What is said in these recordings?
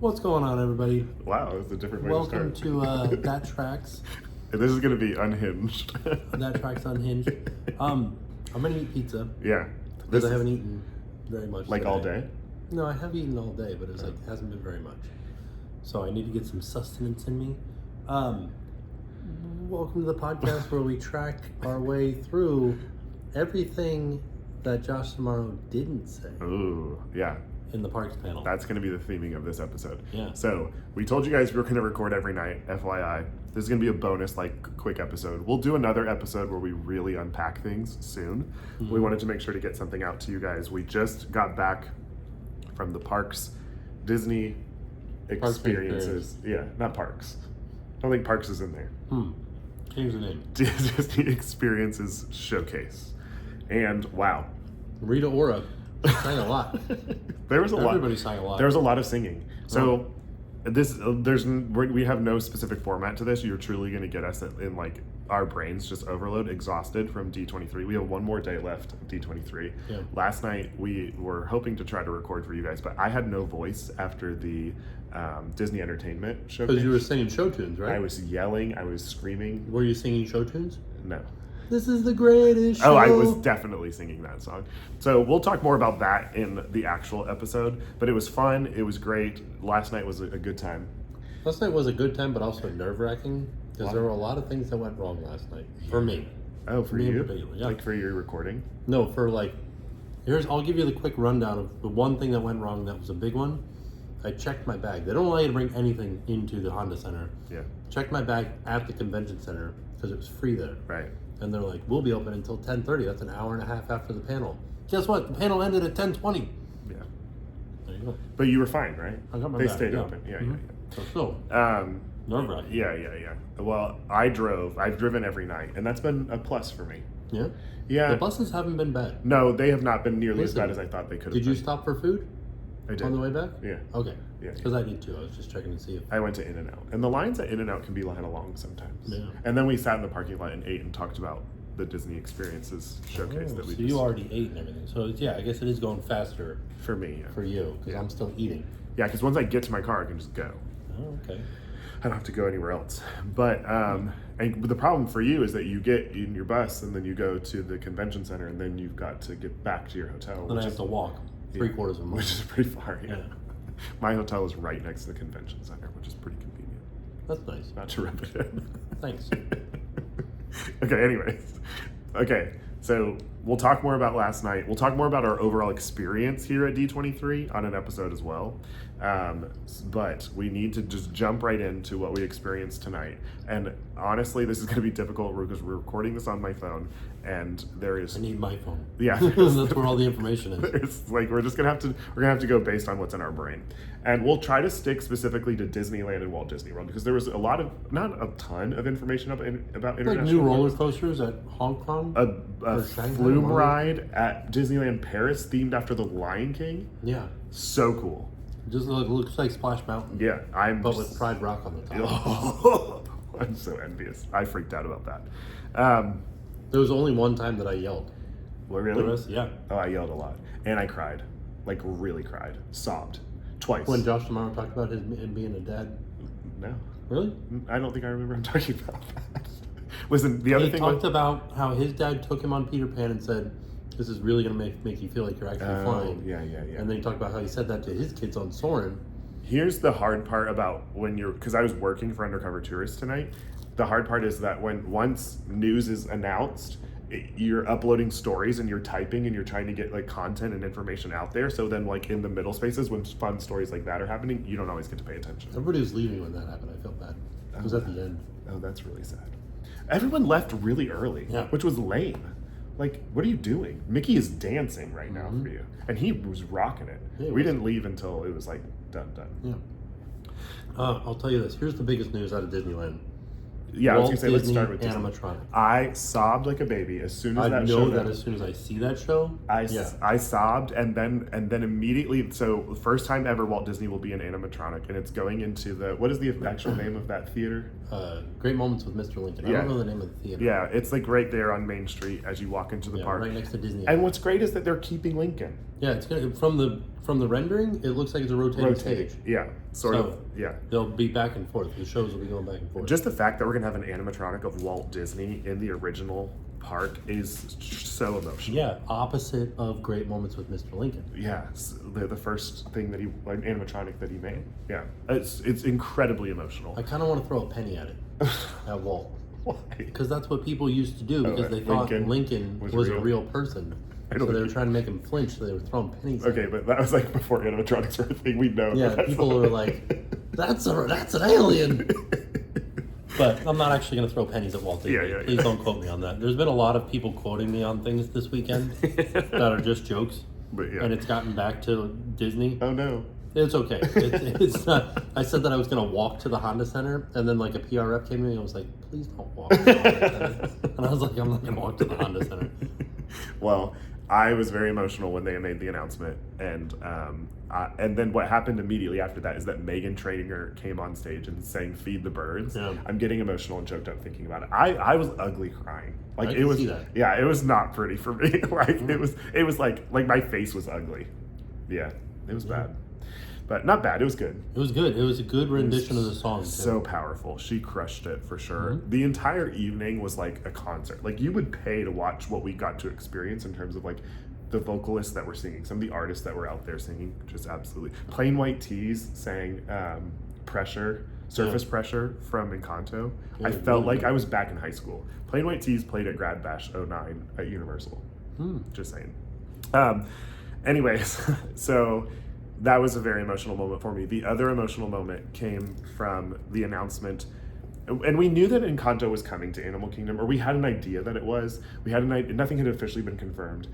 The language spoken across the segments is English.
What's going on, everybody? Wow, that's a different way Welcome to start. to That Tracks. This is going to be unhinged. That Tracks Unhinged. I'm gonna eat pizza Yeah. because I haven't eaten very much. Like today. all day? No, I have eaten all day, but it's like hasn't been very much. So I need to get some sustenance in me. Welcome to the podcast where we track our way through everything that Josh Tomorrow didn't say Ooh, yeah. in the parks panel. That's going to be the theming of this episode. Yeah. So we told you guys we were going to record every night, FYI. This is going to be a bonus, quick episode. We'll do another episode where we really unpack things soon. Mm-hmm. We wanted to make sure to get something out to you guys. We just got back from the parks, Disney experiences. Yeah, not parks. I don't think parks is in there. Change the name. Disney experiences showcase. And wow. Rita Ora sang a lot. Everybody sang a lot. There was a lot of singing. So we have no specific format to this. You're truly going to get us in like our brains just overload, exhausted from D23. We have one more day left of D23. Yeah. Last night we were hoping to try to record for you guys, but I had no voice after the Disney Entertainment showcase. Because you were singing show tunes, right? I was yelling. I was screaming. Were you singing show tunes? No. This is the greatest show. Oh, I was definitely singing that song. So we'll talk more about that in the actual episode. But it was fun. It was great. Last night was a good time. Last night was a good time, but also nerve-wracking because there were a lot of things that went wrong last night for me. Oh, for Me in you? particular, yeah. Like for your recording? No, for like, I'll give you the quick rundown of the one thing that went wrong that was a big one. I checked my bag. They don't allow you to bring anything into the Honda Center. Yeah. Checked my bag at the convention center because it was free there. Right. And they're like, we'll be open until 10:30. That's an hour and a half after the panel. Guess what? The panel ended at 10:20. Yeah. There you go. But you were fine, right? I got my They bag, stayed yeah. open. Yeah, Mhm. So still, nerve-wracking. Yeah. Well, I've driven every night, and that's been a plus for me. Yeah? Yeah. The buses haven't been bad. No, they have not been nearly Listen, as bad as I thought they could have Did you been. stop for food I did. on the way back? Yeah. Okay. Yeah. Because I did too. I was just checking to see if... I went to In-N-Out. And the lines at In-N-Out can be kind of long sometimes. Yeah. And then we sat in the parking lot and ate and talked about the Disney experiences showcase that we So you already ate and everything. So yeah, I guess it is going faster For me, yeah. for you because I'm still eating. Yeah, because once I get to my car, I can just go. Oh, okay. I don't have to go anywhere else. But the problem for you is that you get in your bus and then you go to the convention center and then you've got to get back to your hotel. Then I have to walk 3/4 of a mile. Which is pretty far, yeah. Yeah. My hotel is right next to the convention center, which is pretty convenient. That's nice. Not to rub it in. Thanks. Okay, anyways. Okay, so we'll talk more about last night. We'll talk more about our overall experience here at D23 on an episode as well. But we need to just jump right into what we experienced tonight. And honestly, this is going to be difficult because we're recording this on my phone, and there is... I need my phone. Yeah. That's where all the information is. It's like we're gonna have to go based on what's in our brain, and we'll try to stick specifically to Disneyland and Walt Disney World because there was not a ton of information about international. Like new roller parks. coasters at Hong Kong. A Shanghai, flume London. ride at Disneyland Paris themed after the Lion King. Yeah. So cool. Just looks like Splash Mountain. Yeah, But with Pride Rock on the top. I'm so envious. I freaked out about that. There was only one time that I yelled. What, really? The rest, yeah. Oh, I yelled a lot, and I cried, like really cried, sobbed, twice. When Josh Tomorrow talked about him being a dad. No. Really? I don't think I remember him talking about that. Listen, the other He thing talked about how his dad took him on Peter Pan and said, this is really going to make you feel like you're actually flying. Yeah. And then he talked about how he said that to his kids on Soarin'. Here's the hard part about because I was working for Undercover Tourist tonight. The hard part is that once news is announced, you're uploading stories and you're typing and you're trying to get like content and information out there. So then like in the middle spaces when fun stories like that are happening, you don't always get to pay attention. Everybody was leaving when that happened. I felt bad. It was at the end. Oh, that's really sad. Everyone left really early, which was lame. Like, what are you doing? Mickey is dancing right now for you. And he was rocking it. Yeah, we didn't leave until it was like done. Yeah. I'll tell you this. Here's the biggest news out of Disneyland. Yeah, Walt I was gonna say let's Disney start with Disney. animatronic. I sobbed like a baby as soon as I that know showed that up. as soon as I see that show. I sobbed, and then immediately. So the first time ever, Walt Disney will be an animatronic, and it's going into the what is the actual name of that theater? Great Moments with Mr. Lincoln. I don't know the name of the theater. Yeah, it's like right there on Main Street as you walk into the park, right next to Disney. And what's great is that they're keeping Lincoln. Yeah, it's gonna from the rendering. It looks like it's a rotating stage. Yeah, sort of. Yeah, they'll be back and forth. The shows will be going back and forth. Just the fact that we're gonna have an animatronic of Walt Disney in the original park is so emotional. Yeah, opposite of Great Moments with Mr. Lincoln. Yeah, the first thing that animatronic that he made. Yeah, it's incredibly emotional. I kind of want to throw a penny at it, at Walt. Why? Because that's what people used to do because they thought Lincoln was a real person. So they were trying to make him flinch, so they were throwing pennies. Okay, but that was like before animatronics were a thing. We know. Yeah, people were like, "That's an alien." But I'm not actually going to throw pennies at Walt Disney. Yeah. Please don't quote me on that. There's been a lot of people quoting me on things this weekend that are just jokes. But yeah. And it's gotten back to Disney. Oh no. It's okay. It's not. I said that I was going to walk to the Honda Center, and then like a PR rep came to me and I was like, "Please don't walk to the Honda Center." And I was like, "I'm not going to walk to the Honda Center." Well, I was very emotional when they made the announcement, and then what happened immediately after that is that Meghan Trainor came on stage and sang "Feed the Birds." Yeah. I'm getting emotional and choked up thinking about it. I was ugly crying. Like I it was. see that. Yeah, it was not pretty for me. Like it was like my face was ugly. Yeah, it was bad. But not bad. It was good. It was good. It was a good rendition of the song. So powerful. She crushed it for sure. The entire evening was like a concert. Like you would pay to watch what we got to experience in terms of like the vocalists that were singing, some of the artists that were out there singing, just absolutely. Plain White Tees sang Pressure, Surface Pressure from Encanto. I felt like I was back in high school. Plain White Tees played at Grad Bash 09 at Universal. Just saying. Anyways, so that was a very emotional moment for me. The other emotional moment came from the announcement, and we knew that Encanto was coming to Animal Kingdom, or we had an idea that it was. We had nothing had officially been confirmed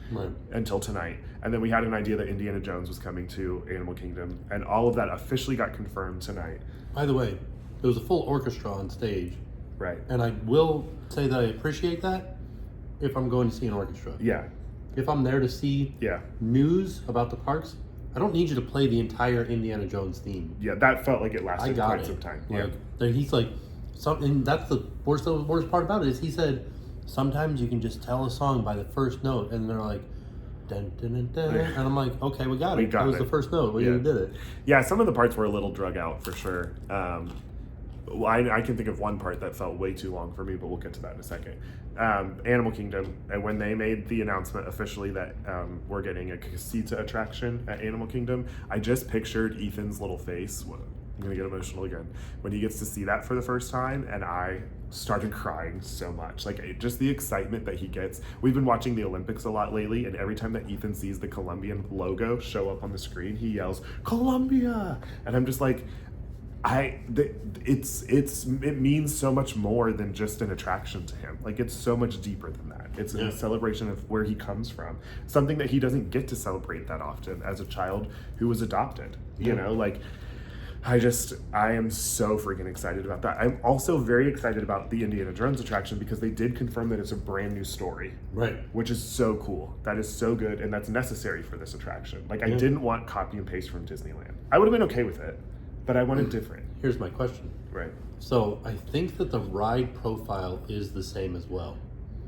until tonight, and then we had an idea that Indiana Jones was coming to Animal Kingdom, and all of that officially got confirmed tonight. By the way, there was a full orchestra on stage. Right. And I will say that I appreciate that if I'm going to see an orchestra. Yeah. If I'm there to see news about the parks, I don't need you to play the entire Indiana Jones theme. Yeah, that felt like it lasted quite some time. Like, he's like, and that's the worst part about it is he said, sometimes you can just tell a song by the first note, and they're like, dun, dun, dun, dun. And I'm like, okay, we got it. That was the first note. We did it. Yeah, some of the parts were a little drug out for sure. I can think of one part that felt way too long for me, but we'll get to that in a second. Animal Kingdom, and when they made the announcement officially that we're getting a casita attraction at Animal Kingdom, I just pictured Ethan's little face. I'm gonna get emotional again when he gets to see that for the first time, and I started crying so much. Like just the excitement that he gets. We've been watching the Olympics a lot lately, and every time that Ethan sees the Colombian logo show up on the screen, he yells "Colombia!" And I'm just like, it means so much more than just an attraction to him. Like it's so much deeper than that. It's a celebration of where he comes from, something that he doesn't get to celebrate that often as a child who was adopted. You know, like I am so freaking excited about that. I'm also very excited about the Indiana Jones attraction because they did confirm that it's a brand new story. Right. Which is so cool. That is so good, and that's necessary for this attraction. Like I didn't want copy and paste from Disneyland. I would have been okay with it, but I wanted different. Here's my question. Right. So I think that the ride profile is the same as well.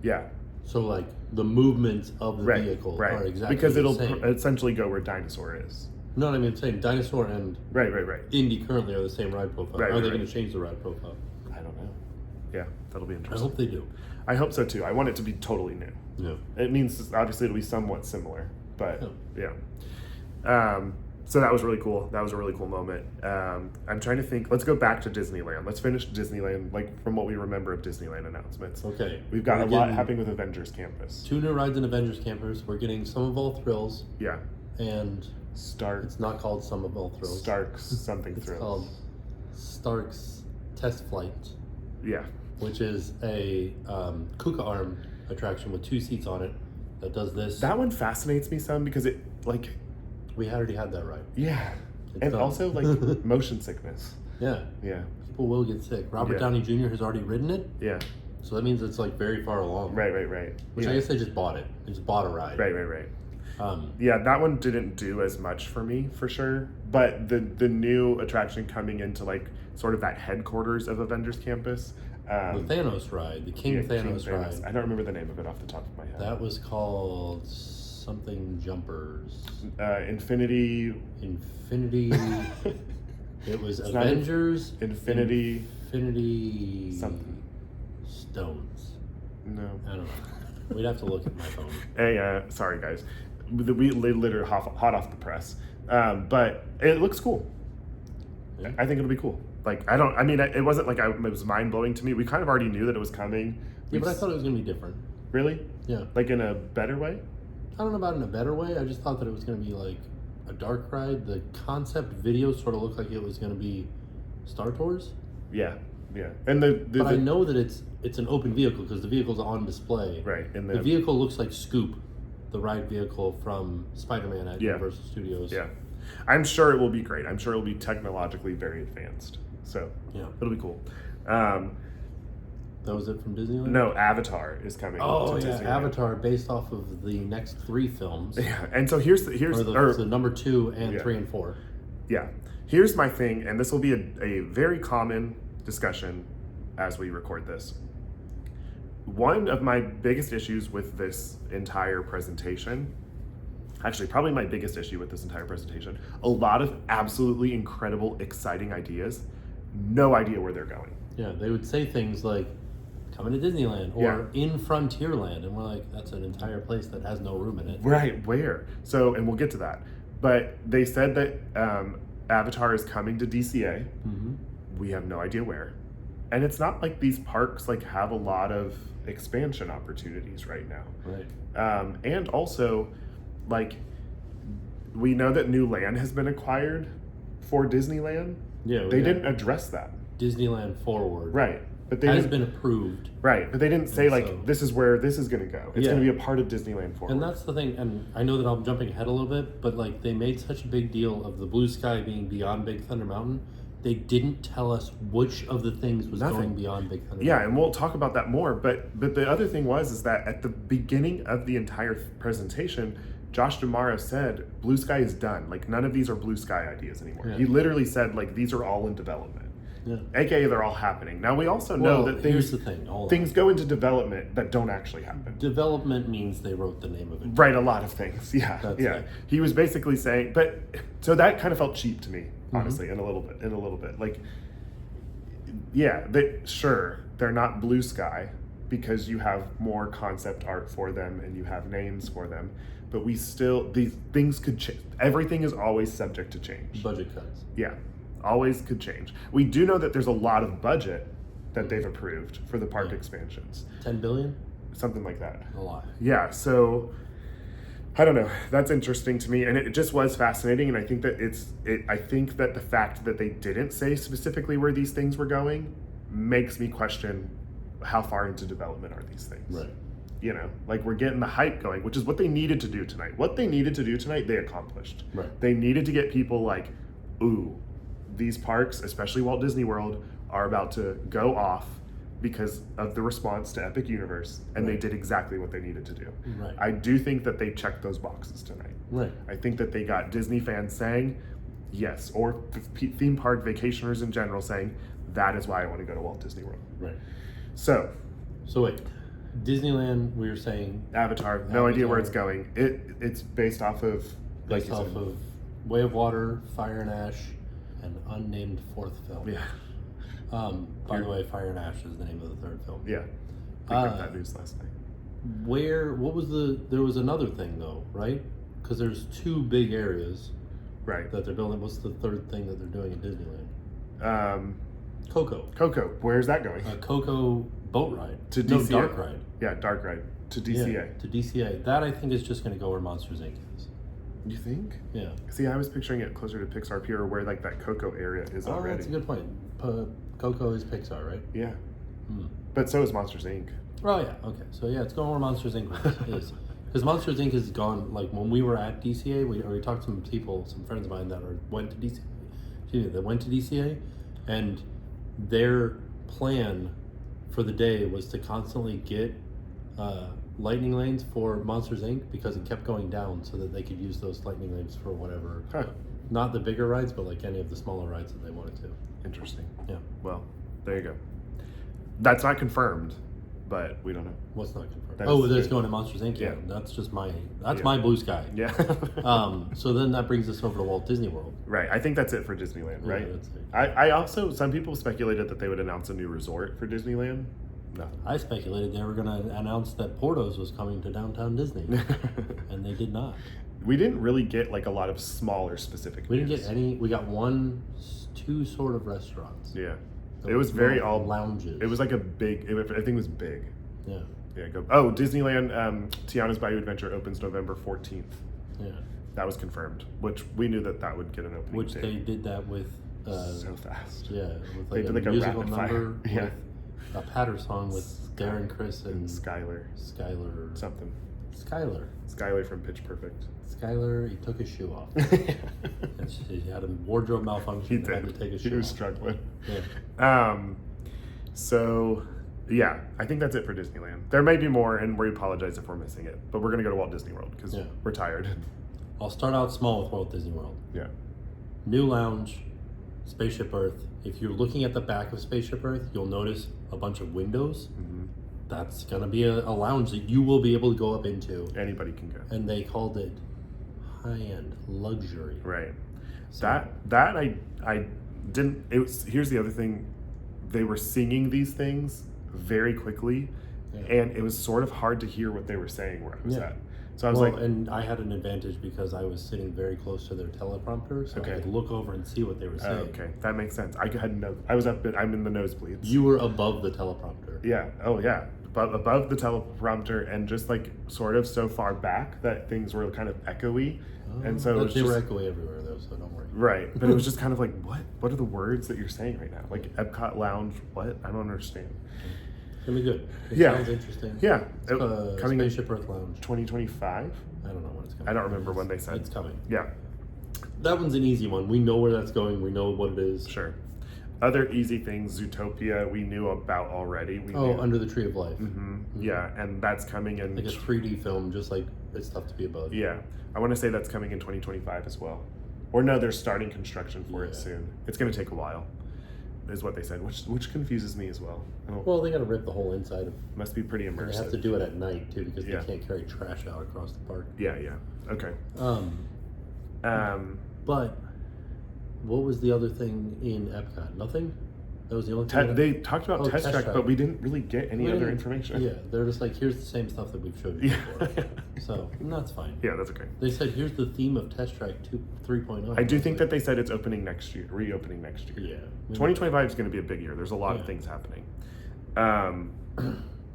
Yeah. So like the movements of the vehicle are exactly because the it'll same. Essentially go where Dinosaur is. No, I mean, saying Dinosaur and Indy currently are the same ride profile. Are they going to change the ride profile? I don't know. Yeah, that'll be interesting. I hope they do. I hope so too. I want it to be totally new. Yeah. It means obviously it'll be somewhat similar, but so that was really cool. That was a really cool moment. I'm trying to think. Let's go back to Disneyland. Let's finish Disneyland, like from what we remember of Disneyland announcements. Okay. We've got a lot happening with Avengers Campus. 2 new rides in Avengers Campus. We're getting Some of All Thrills. Yeah. And it's not called Some of All Thrills. Stark's something it's Thrills. It's called Stark's Test Flight. Yeah. Which is a Kuka arm attraction with 2 seats on it that does this. That one fascinates me some because we already had that ride. Yeah. It's and done. Also like motion sickness. Yeah. Yeah. People will get sick. Robert Downey Jr. has already written it. Yeah. So that means it's like very far along. Right. Which I guess they just bought it. They just bought a ride. Right. Yeah, that one didn't do as much for me, for sure. But the new attraction coming into like sort of that headquarters of Avengers Campus. The Thanos ride, the King Thanos ride. I don't remember the name of it off the top of my head. That was called something Jumpers. Infinity. It was Avengers. Infinity something. Stones. No. I don't know. We'd have to look at my phone. Hey, sorry guys. We literally hot off the press. But it looks cool. Yeah. I think it'll be cool. Like, it wasn't like it was mind blowing to me. We kind of already knew that it was coming. Yeah, but I thought it was going to be different. Really? Yeah. Like in a better way? I don't know about in a better way. I just thought that it was going to be like a dark ride. The concept video sort of looked like it was going to be Star Tours. Yeah. And but I know that it's an open vehicle because the vehicle's on display. Right. And the vehicle looks like Scoop, the ride vehicle from Spider-Man at Universal Studios. Yeah. I'm sure it will be great. I'm sure it will be technologically very advanced. So yeah, it'll be cool. That was it from Disneyland? No, Avatar is coming. Oh yeah, Disneyland. Avatar, based off of the next 3 films. Yeah, and so here's the number 2 and 3 and 4. Yeah, here's my thing, and this will be a very common discussion as we record this. One of my biggest issues with this entire presentation, actually probably my biggest issue with this entire presentation, a lot of absolutely incredible, exciting ideas, no idea where they're going. Yeah, they would say things like, coming to Disneyland or in Frontierland, and we're like, that's an entire place that has no room in it. Right, where? So, and we'll get to that. But they said that Avatar is coming to DCA. Mm-hmm. We have no idea where. And it's not like these parks like have a lot of expansion opportunities right now. Right. And also, like, we know that new land has been acquired for Disneyland. Yeah, they didn't address that. Disneyland Forward. Right. But they has been approved. Right. But they didn't say, like, so, this is where this is going to go. It's going to be a part of Disneyland Forward. And that's the thing. And I know that I'm jumping ahead a little bit, but, like, they made such a big deal of the blue sky being beyond Big Thunder Mountain. They didn't tell us which of the things was going beyond Big Thunder Mountain. Yeah, and we'll talk about that more. But the other thing is that at the beginning of the entire presentation, Josh D'Amaro said, blue sky is done. Like, none of these are blue sky ideas anymore. Yeah. He literally said, like, these are all in development. Yeah. AKA, they're all happening. Now, we also know that here's the thing. Things go into development that don't actually happen. Development means they wrote the name of it. Right, a lot of things. Yeah, yeah. He was basically saying, but so that kind of felt cheap to me, honestly, in a little bit. Like, yeah, they're not blue sky because you have more concept art for them and you have names for them. But these things could change. Everything is always subject to change. Budget cuts. Yeah. Always could change. We do know that there's a lot of budget that they've approved for the park expansions. 10 billion? Something like that. A lot. Yeah, so I don't know. That's interesting to me, and it just was fascinating. And I think that I think that the fact that they didn't say specifically where these things were going makes me question how far into development are these things. Right. You know, like we're getting the hype going, which is what they needed to do tonight. What they needed to do tonight, they accomplished. Right. They needed to get people like, ooh, these parks, especially Walt Disney World, are about to go off because of the response to Epic Universe, and they did exactly what they needed to do. Right. I do think that they checked those boxes tonight. Right. I think that they got Disney fans saying yes, or theme park vacationers in general saying, that is why I want to go to Walt Disney World. Right. So wait, Disneyland, we were saying... Avatar, no idea where it's going. It's based off of... Based off of Way of Water, Fire and Ash, an unnamed 4th film. Yeah. By the way, Fire and Ash is the name of the 3rd film. Yeah. We got that news last night. There was another thing though, right? Because there's 2 big areas. Right. That they're building. What's the 3rd thing that they're doing in Disneyland? Coco. Where's that going? Coco boat ride. To DCA. No, dark ride. Yeah, dark ride. To DCA. Yeah, to DCA. That I think is just going to go where Monsters Inc. is. You think? Yeah. See, I was picturing it closer to Pixar Pier, where like that Coco area is already. That's a good point. Coco is Pixar, right? Yeah. But so is Monsters Inc. Oh yeah. Okay. So yeah, it's going where Monsters Inc. is. Because Monsters Inc. has gone, like when we were at DCA, we talked to some friends of mine that went to DCA, and And their plan for the day was to constantly get lightning lanes for Monsters Inc. because it kept going down, so that they could use those lightning lanes for whatever. Huh. Not the bigger rides, but like any of the smaller rides that they wanted to. Interesting. Yeah. Well, there you go. That's not confirmed, but we don't know. What's not confirmed? That's That it's going to Monsters Inc. Yeah. That's just my blue sky. Yeah. So then that brings us over to Walt Disney World. Right. I think that's it for Disneyland, right? Yeah, that's it. I also, some people speculated that they would announce a new resort for Disneyland. Nothing. I speculated they were going to announce that Portos was coming to downtown Disney, and they did not. We didn't really get like a lot of smaller specific We didn't news. get any. We got two sort of restaurants. Yeah. That It was were very all lounges. It was like a big, I think it was big. Yeah. Yeah. Oh, Disneyland Tiana's Bayou Adventure opens November 14th. Yeah. That was confirmed, which we knew that would get an opening. Which date. they did that with. So fast. Yeah, with They like did a like a musical rapid number fire. Yeah. with a patter song with Darren, Chris, and Skylar. Something. Skylar from Pitch Perfect. Skylar, he took his shoe off. And he had a wardrobe malfunction. He Had to did. take his He shoe was off. struggling. Yeah. So, yeah, I think that's it for Disneyland. There may be more, and we apologize if we're missing it. But we're going to go to Walt Disney World because Yeah. we're tired. I'll start out small with Walt Disney World. Yeah. New lounge, Spaceship Earth. If you're looking at the back of Spaceship Earth, you'll notice a bunch of windows. Mm-hmm. That's going to be a lounge that you will be able to go up into. Anybody can go. And they called it high-end luxury. Right. So- That I didn't. It was. Here's the other thing. They were singing these things very quickly, Yeah. and it was sort of hard to hear what they were saying where I was Yeah. at. So I was Well, like, and I had an advantage because I was sitting very close to their teleprompter, so Okay. I could look over and see what they were oh, saying. okay, that makes sense. I had no. I was up. I'm in the nosebleeds. You were above the teleprompter. Yeah. Oh, yeah. But above the teleprompter and just like sort of so far back that things were kind of echoey, and so it But was they just were echoey everywhere though, so don't worry. right. But it was just kind of like, what are the words that you're saying right now? Like Epcot Lounge. What? I don't understand. It's gonna be good. It Yeah. sounds interesting. Yeah. Coming in Spaceship Earth Lounge. 2025. I don't know when it's coming. I don't remember when they said. It's coming. Yeah. That one's an easy one. We know where that's going. We know what it is. Sure. Other easy things, Zootopia, we knew about already. We Oh, knew. Under the Tree of Life. Yeah, and that's coming in. Like a 3D film, just like It's Tough to Be Above. Yeah, I want to say that's coming in 2025 as well. Or no, they're starting construction for it Yeah. soon. It's going to take a while, is what they said, which confuses me as well. Well, they got to rip the whole inside of. Must be pretty And immersive. they have to do it at night too because Yeah. they can't carry trash out across the park. Yeah, yeah. Okay. But what was the other thing in Epcot? Nothing. That was the only thing. They talked about Test Test Track, Track. but we didn't really get any We other didn't- information. Yeah, they're just like, here's the same stuff that we've showed you Yeah. before. So that's fine. Yeah, that's okay. They said here's the theme of Test Track 3.0. I do think that they said it's opening next year, reopening next year. Yeah. 2025 is going to be a big year. There's a lot of Yeah. things happening.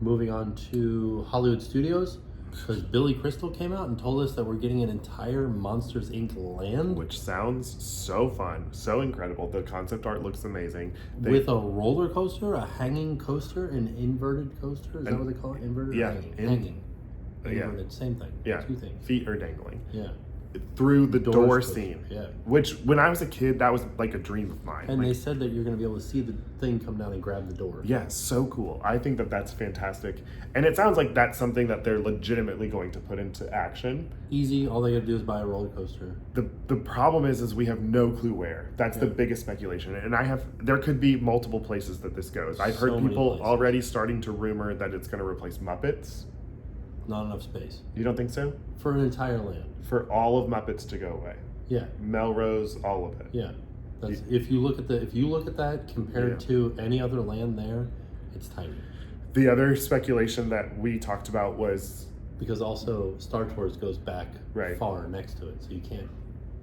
Moving on to Hollywood Studios, because Billy Crystal came out and told us that we're getting an entire Monsters Inc. land Which sounds so fun, so incredible. The concept art looks amazing. with a roller coaster, a hanging coaster, an inverted coaster. Is that what they call it? Inverted? Yeah, Or hanging. in- Hanging. yeah. Inverted. Same thing. Yeah, Two things. feet are dangling Yeah. through the Doors door coaster, scene. yeah. Which, when I was a kid, that was like a dream of mine. And Like, they said that you're going to be able to see the thing come down and grab the door. yeah, so cool. I think that that's fantastic, and it sounds like that's something that they're legitimately going to put into action. Easy. All they got to do is buy a roller coaster. The problem is we have no clue where. That's the biggest speculation, and there could be multiple places that this goes. I've heard So many people places. already starting to rumor that it's going to replace Muppets. Not enough space You don't think so? for an entire land. For all of Muppets to go away, Yeah. Melrose, all of it. Yeah. That's, if you look at that compared Yeah. to any other land there, it's tiny. The other speculation that we talked about was Because also Star Tours goes back Right. far next to it, so you can't.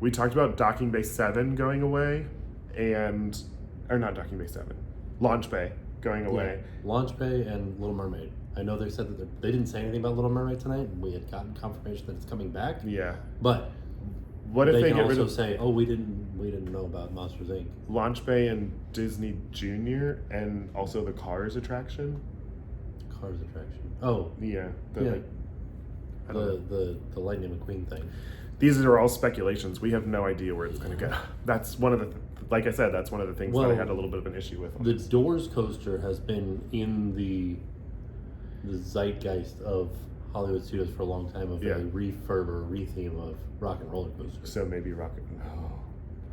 we talked about Docking Bay 7 going away, or not Docking Bay 7, Launch Bay going away. Yeah. Launch Bay and Little Mermaid. I know they said that they didn't say anything about Little Mermaid tonight, and we had gotten confirmation that it's coming back. Yeah. But What if they can get rid also of say, "Oh, we didn't know about Monsters Inc." Launch Bay and Disney Junior and also the Cars attraction? Cars attraction. Oh, Yeah. Yeah. I don't know. the Lightning McQueen thing. these are all speculations. We have no idea where it's going to go. That's one of the, like I said, that's one of the things that I had a little bit of an issue with. The Doors coaster has been in the zeitgeist of Hollywood Studios for a long time of a refurb or retheme of Rock and Roller Coaster. So maybe Rocket. No,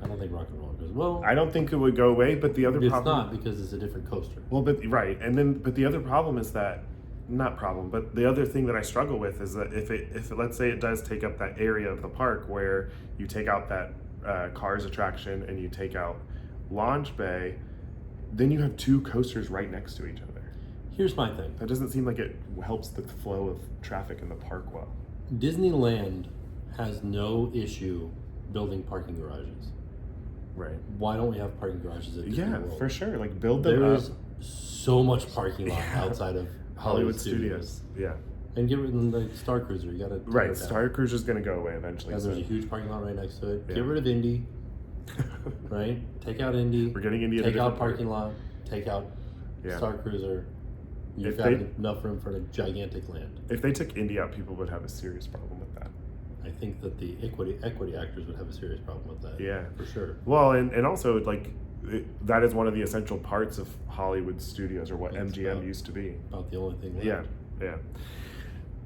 I don't think Rock and Roller Coaster. Well, I don't think it would go away. But the other problem, it's not, because it's a different coaster. Well, but but the other problem is that. Not problem, but the other thing that I struggle with is that if let's say it does take up that area of the park where you take out that Cars attraction and you take out Launch Bay, then you have two coasters right next to each other. Here's my thing. That doesn't seem like it helps the flow of traffic in the park well. Disneyland has no issue building parking garages. Right. Why don't we have parking garages at Disney World? For sure. Like build them up. There is so much parking lot outside of Hollywood Studios. Yeah. And get rid of the Star Cruiser. You got to right. Star Cruiser's going to go away eventually. There's a huge parking lot right next to it. Yeah. Get rid of Indy. Right. Take out Indy. We're getting Indy. Take out parking lot. Take out Star Cruiser. You've got enough room for a gigantic land. If they took Indy out, people would have a serious problem with that. I think that the equity actors would have a serious problem with that. Yeah, for sure. Well, and also like. That is one of the essential parts of Hollywood Studios, or what MGM used to be. About the only thing left. Yeah.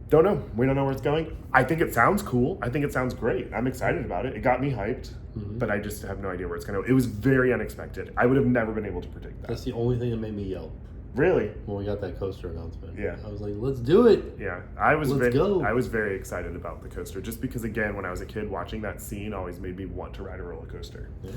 Don't know. We don't know where it's going. I think it sounds cool. I think it sounds great. I'm excited about it. It got me hyped, but I just have no idea where it's going to go. It was very unexpected. I would have never been able to predict that. That's the only thing that made me yell. Really? When we got that coaster announcement. Yeah. I was like, let's do it. Yeah. I was go. I was very excited about the coaster, just because, again, when I was a kid, watching that scene always made me want to ride a roller coaster. Yeah.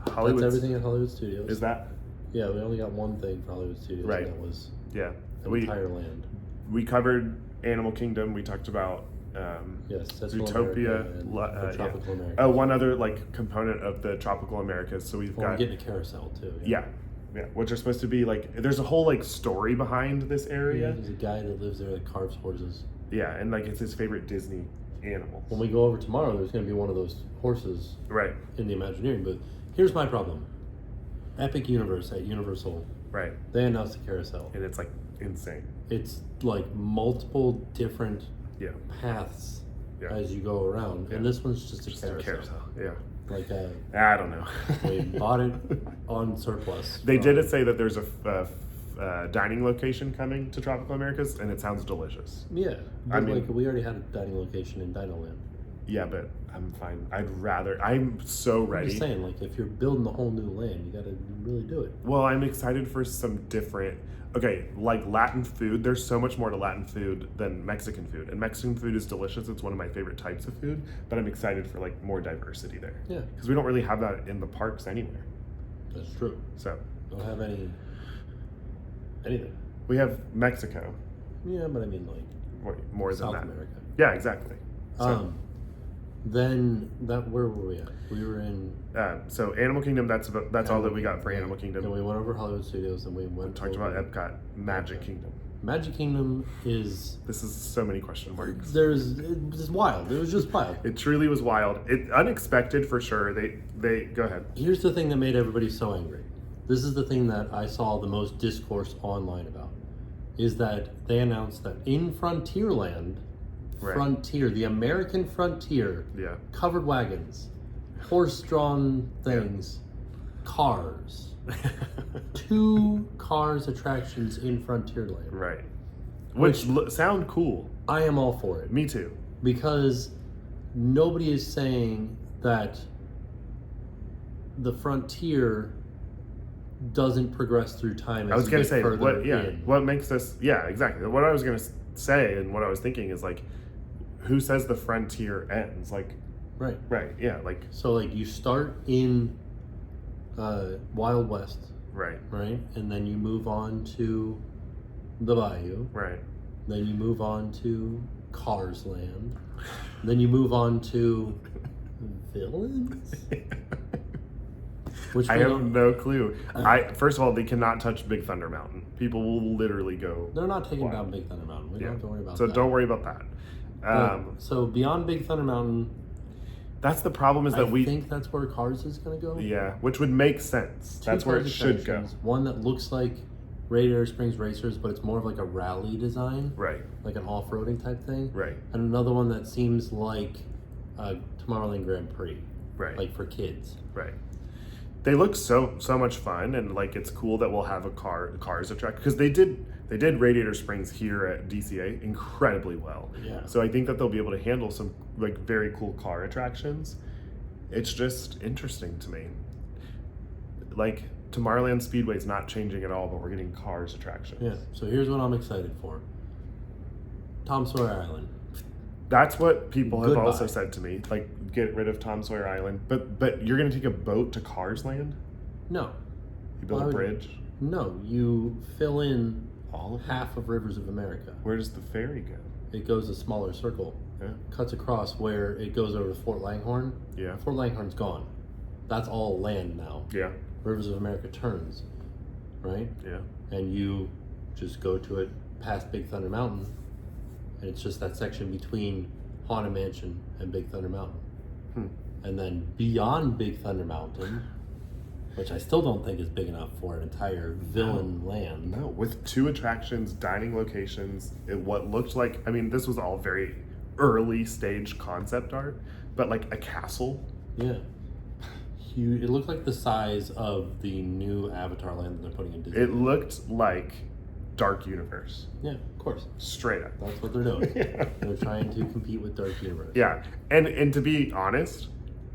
That's everything at Hollywood Studios. Is that? Yeah, we only got one thing for Hollywood Studios. Right. And that was the entire land. We covered Animal Kingdom. We talked about Zootopia, Tropical America. Oh, one other component of the Tropical Americas. So we're getting a carousel too. Yeah, which are supposed to be there's a whole story behind this area. Yeah, there's a guy that lives there that carves horses. Yeah, and it's his favorite Disney animal. When we go over tomorrow, there's going to be one of those horses in the Imagineering booth. Here's my problem. Epic Universe at Universal. Right. They announced a carousel. And it's insane. It's multiple different paths as you go around. Yeah. And this one's just a carousel. Yeah. I don't know. We bought it on surplus. They did say that there's a dining location coming to Tropical Americas, and it sounds delicious. Yeah. But we already had a dining location in Dinoland. Yeah, but I'm fine. I'm so ready. I'm just saying, if you're building a whole new land, you got to really do it. Well, I'm excited for some different, Latin food. There's so much more to Latin food than Mexican food. And Mexican food is delicious. It's one of my favorite types of food. But I'm excited for, more diversity there. Yeah. Because we don't really have that in the parks anywhere. That's true. So. We don't have anything. We have Mexico. Yeah, but I mean, more than South that. America. Yeah, exactly. So. Then where were we at? We were in. So Animal Kingdom. That's all that we got for Animal Kingdom. And we went over Hollywood Studios, and we talked about Epcot, Magic Kingdom. Magic Kingdom is. This is so many question marks. It was wild. It was just wild. It truly was wild. Unexpected for sure. They go ahead. Here's the thing that made everybody so angry. This is the thing that I saw the most discourse online about. Is that they announced that in Frontierland. Right. Frontier, the American frontier, covered wagons, horse-drawn things, cars, 2 Cars attractions in Frontierland. Right. Which sound cool. I am all for it. Me too. Because nobody is saying that the frontier doesn't progress through time. I was going to say, in. What makes us, exactly. What I was going to say and what I was thinking is who says the frontier ends? Right. Yeah. So you start in Wild West. Right. Right. And then you move on to the Bayou. Right. Then you move on to Cars Land. Then you move on to Villains. I have no clue. First of all, they cannot touch Big Thunder Mountain. People will literally go. They're not taking down Big Thunder Mountain. We don't have to worry about that. So don't worry about that. So beyond Big Thunder Mountain, that's the problem. I think that's where Cars is going to go. Yeah, which would make sense. That's where it should go. One that looks like Radiator Springs Racers, but it's more of like a rally design. Right. Like an off-roading type thing. Right. And another one that seems like a Tomorrowland Grand Prix. Right. Like for kids. Right. They look so much fun, and like it's cool that we'll have a cars attract, because they did Radiator Springs here at DCA incredibly well. Yeah. So I think that they'll be able to handle some like very cool car attractions. It's just interesting to me. Like Tomorrowland Speedway is not changing at all, but we're getting cars attractions. Yeah. So here's what I'm excited for. Tom Sawyer Island. That's what people have Goodbye. also said to me. Like, get rid of Tom Sawyer Island. But you're going to take a boat to Cars Land? No. You build a bridge? No. You fill in All of it? half of Rivers of America. Where does the ferry go? It goes a smaller circle. Yeah. Cuts across where it goes over to Fort Langhorne. Yeah. Fort Langhorne's gone. That's all land now. Yeah. Rivers of America turns. Right? Yeah. And you just go to it past Big Thunder Mountain. And it's just that section between Haunted Mansion and Big Thunder Mountain. And then beyond Big Thunder Mountain, which I still don't think is big enough for an entire villain land. No, with 2 attractions, dining locations, what looked like, I mean, this was all very early stage concept art, but like a castle. Yeah. Huge. It looked like the size of the new Avatar land that they're putting in Disney. It looked like Dark Universe. Yeah, of course. Straight up. That's what they're doing. Yeah. They're trying to compete with Dark Universe. Yeah, and to be honest,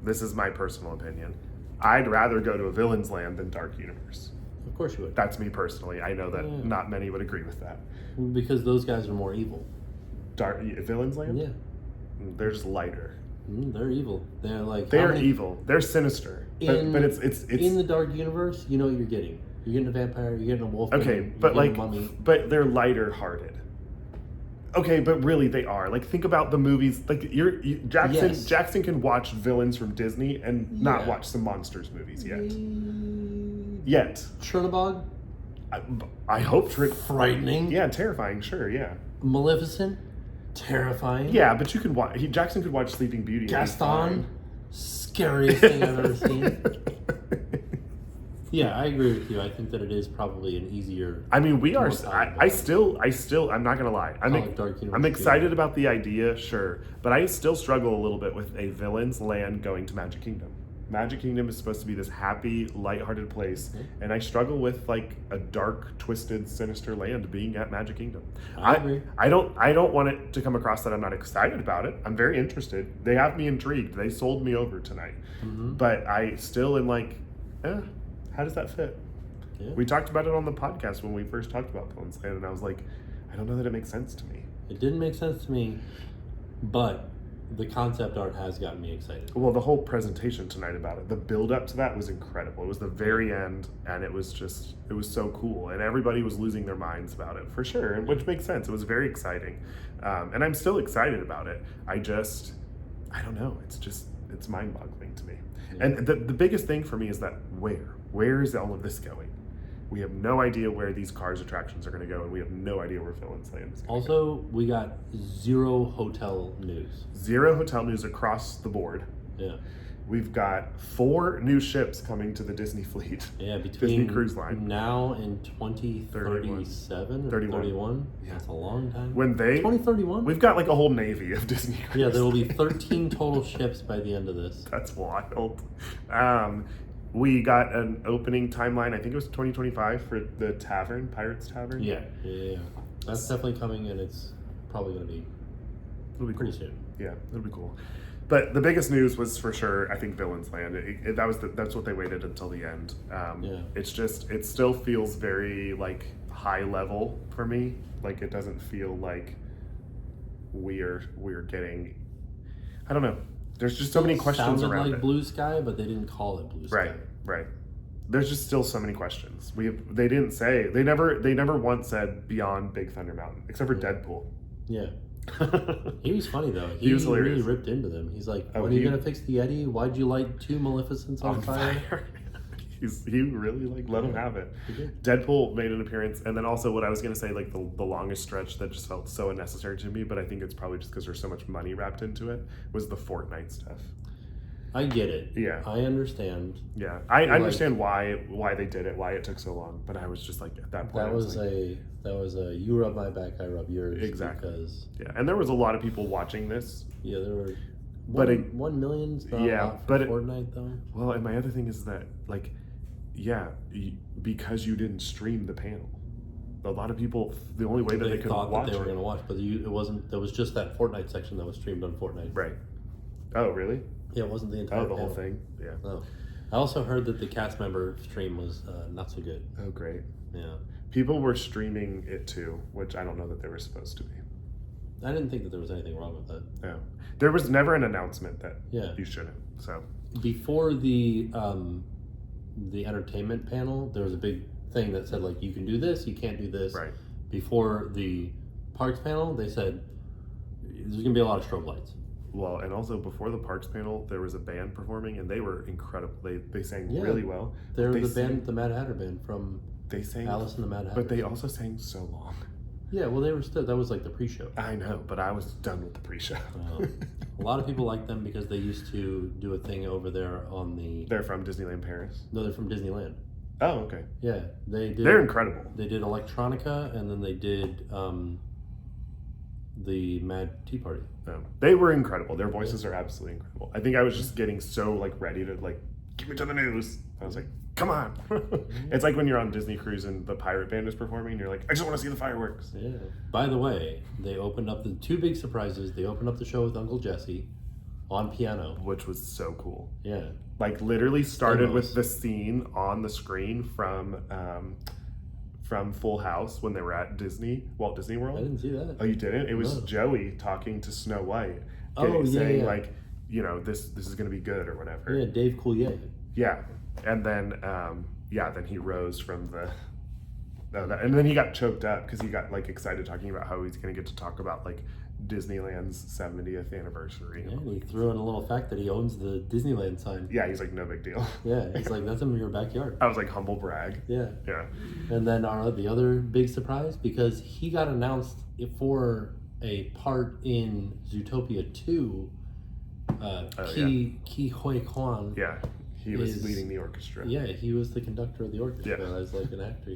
this is my personal opinion. I'd rather go to a villain's land than Dark Universe. Of course you would. That's me personally. I know that Yeah. not many would agree with that. Because those guys are more evil. Villain's land? Yeah. They're just lighter. They're evil. They're like... They're evil. They're sinister. But it's in the Dark Universe, you know what you're getting. You're getting a vampire, you're getting a wolf. okay, but like, but they're lighter hearted. Okay, but really they are. Like, think about the movies. Like, Jackson can watch villains from Disney and not watch some monsters movies yet. Chernobog? I hope frightening. Yeah, terrifying. Sure, yeah. Maleficent? Terrifying. Yeah, but you can watch. Jackson could watch Sleeping Beauty. Gaston? Scariest thing I've ever seen. Yeah, I agree with you. I think that it is probably an easier. I mean, we are. I still. I'm not gonna lie. I'm excited about the idea, sure, but I still struggle a little bit with a villain's land going to Magic Kingdom. Magic Kingdom is supposed to be this happy, lighthearted place, and I struggle with like a dark, twisted, sinister land being at Magic Kingdom. I agree. I don't want it to come across that I'm not excited about it. I'm very interested. They have me intrigued. They sold me over tonight, but I still am like, how does that fit? Yeah. We talked about it on the podcast when we first talked about Villain's Land, and I was like, I don't know that it makes sense to me. It didn't make sense to me, but the concept art has gotten me excited. Well, the whole presentation tonight about it, the build up to that was incredible. It was the very end, and it was so cool, and everybody was losing their minds about it, for sure, which makes sense. It was very exciting, and I'm still excited about it. I don't know. It's mind-boggling to me. Yeah. And the biggest thing for me is that where is all of this going? We have no idea where these Cars attractions are going to go, and we have no idea where Villain's Land is going to go. Also, we got 0 hotel news. 0 hotel news across the board. Yeah. We've got 4 new ships coming to the Disney fleet. Yeah, between Disney Cruise Line. now and 2037 or 31. Yeah. That's a long time. 2031? We've got like a whole navy of Disney Cruise. Yeah, there will be 13 total ships by the end of this. That's wild. We got an opening timeline. I think it was 2025 for the tavern, Pirates Tavern. Yeah. That's definitely coming, and it's probably going to be pretty soon. Yeah, it'll be cool. But the biggest news was for sure, I think, Villain's Land. That's what they waited until the end. It still feels very like high level for me. Like it doesn't feel like we're getting. I don't know. There's just so many questions around like it. Blue Sky, but they didn't call it Blue Sky. Right. There's just still so many questions. They didn't say. They never once said beyond Big Thunder Mountain, except for Deadpool. Yeah. He was funny though. He was hilarious. Really ripped into them. He's like, "When are you gonna fix the Yeti? Why'd you light 2 Maleficents on fire?" He really let him have it. Deadpool made an appearance, and then also what I was gonna say, like the longest stretch that just felt so unnecessary to me, but I think it's probably just because there's so much money wrapped into it, was the Fortnite stuff. I get it. Yeah. I understand. Yeah. I understand why they did it, why it took so long, but I was just like, at that point, that was a you rub my back, I rub yours. Exactly. Because, yeah. And there was a lot of people watching this. Yeah, there were. 1 million's not yeah, a lot for Fortnite, though. Well, and my other thing is that, like, yeah, because you didn't stream the panel. A lot of people, the only way that they could thought watch that they were going to watch, but it wasn't. There was just that Fortnite section that was streamed on Fortnite. Right. Oh, really? Yeah, it wasn't the entire. The whole thing. Yeah. No. I also heard that the cast member stream was not so good. Oh, great. Yeah. People were streaming it too, which I don't know that they were supposed to be. I didn't think that there was anything wrong with that. Yeah. There was never an announcement that you shouldn't. So before the entertainment panel, there was a big thing that said, like, you can do this, you can't do this. Right. Before the parks panel, they said there's going to be a lot of strobe lights. Well, and also before the parks panel, there was a band performing, and they were incredible. They sang really well. They were the Mad Hatter band from Alice in the Mad Hatter. But they also sang so long. Yeah, well, they were still. That was like the pre-show. I know, but I was done with the pre-show. A lot of people like them because they used to do a thing over there on the. They're from Disneyland Paris. No, they're from Disneyland. Oh, okay. Yeah, they did. They're incredible. They did Electronica, and then they did the Mad Tea Party. No, they were incredible. Their voices are absolutely incredible. I think I was just getting so like ready to like give me to the news. I was like, come on. It's like when you're on Disney Cruise and the pirate band is performing and you're like, I just want to see the fireworks. Yeah. By the way, they opened up the two big surprises. They opened up the show with Uncle Jesse on piano. Which was so cool. Yeah. Like literally started with the scene on the screen from Full House when they were at Walt Disney World. I didn't see that. Oh, you didn't? It was Joey talking to Snow White. Saying like, you know, this is going to be good or whatever. Yeah, Dave Coulier. Yeah. And then, then he rose from and then he got choked up because he got like excited talking about how he's going to get to talk about like Disneyland's 70th anniversary. Yeah, and he threw in a little fact that he owns the Disneyland sign. Yeah, he's like, no big deal. Yeah, he's like, that's in your backyard. I was like, humble brag. Yeah. Yeah. And then the other big surprise, because he got announced for a part in Zootopia 2, Ki Hoi Kwan. Yeah. He was leading the orchestra. Yeah, he was the conductor of the orchestra as like an actor.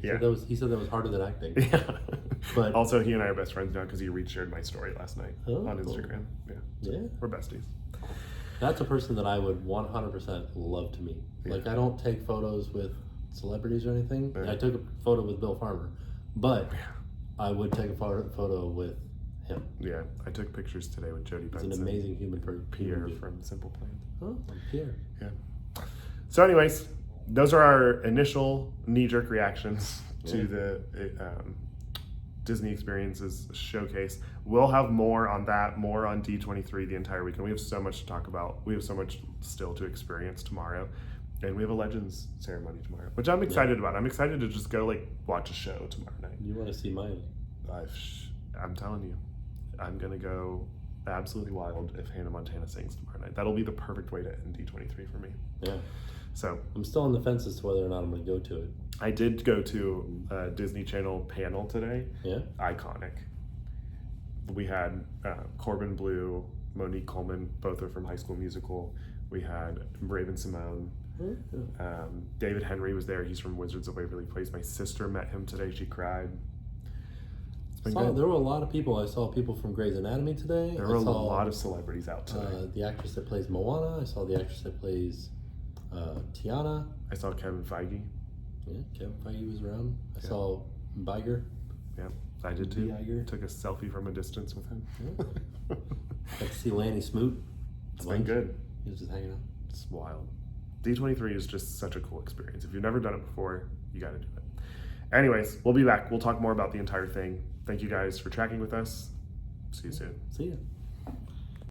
He said that was harder than acting. Yeah. But also, he and I are best friends now because he reshared my story last night on Instagram. Yeah. Yeah. We're besties. That's a person that I would 100% love to meet. Yeah. Like, I don't take photos with celebrities or anything. Yeah. I took a photo with Bill Farmer, but I would take a photo with him. Yeah, I took pictures today with Jody Benson. He's an amazing human person. Pierre from Simple Plan. Oh, Pierre. Yeah. So anyways, those are our initial knee-jerk reactions to the Disney Experiences showcase. We'll have more on that, more on D23 the entire weekend. We have so much to talk about. We have so much still to experience tomorrow. And we have a Legends ceremony tomorrow, which I'm excited about. I'm excited to just go like watch a show tomorrow night. You want to see Miley? I'm telling you, I'm going to go absolutely wild if Hannah Montana sings tomorrow night. That'll be the perfect way to end D23 for me. Yeah. So I'm still on the fence as to whether or not I'm going to go to it. I did go to a Disney Channel panel today. Yeah. Iconic. We had Corbin Bleu, Monique Coleman, both are from High School Musical. We had Raven-Symoné. David Henry was there. He's from Wizards of Waverly Place. My sister met him today. She cried. There were a lot of people. I saw people from Grey's Anatomy today. There were a lot of celebrities out today. The actress that plays Moana. I saw the actress that plays Tiana. I saw Kevin Feige. Yeah, Kevin Feige was around. I saw Biger. Yeah, I did too. Iger. Took a selfie from a distance with him. Yeah. Got to see Lanny Smoot. It's been good. He was just hanging out. It's wild. D23 is just such a cool experience. If you've never done it before, you got to do it. Anyways, we'll be back. We'll talk more about the entire thing. Thank you guys for tracking with us. See you soon. See ya.